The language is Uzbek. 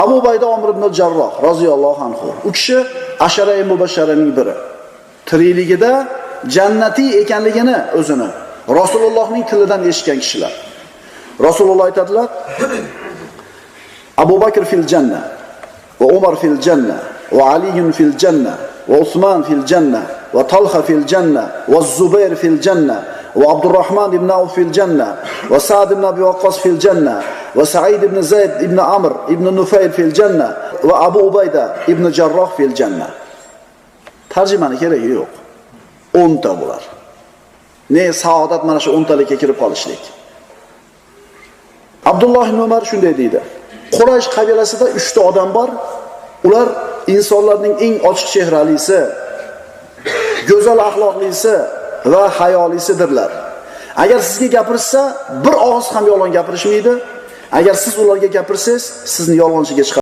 Abu Ubayda Omir ibn al-Jarroh roziyallohu anhu. U kishi ashara-i mubashsharaning biri. Tirikligida jannatiy ekanligini o'zini Rasulullohning tilidan eshitgan kishilar. Rasululloh aytadilar: Abu Bakr fil janna, va Umar fil janna, va Ali fil janna, va Usman fil janna, va Talha fil janna, va Zubayr fil janna, va Abdurrahman ibn Auf fil janna, va Sa'd ibn Abi Waqqas fil janna, va Sa'id ibn Zayd ibn Amr ibn Nufayl fil janna, va Abu Ubayda ibn Jarroh fil janna. Tarjimani keragi yo'q. 10 ta bular. Ne saodat mana shu 10 talikka kirib qolishlik. Abdulloh ibn Umar shunday deydi: Quraysh qabilasida 3 ta odam bor. Ular insonlarning eng ochiq chehralisi, go'zal axloqlisi va hayolisidirlar. Agar sizga gapirsa, bir og'iz ham yolg'on gapirishmaydi. Agar siz ularga gapirsangiz, sizni yolg'onchiga chiqaradi.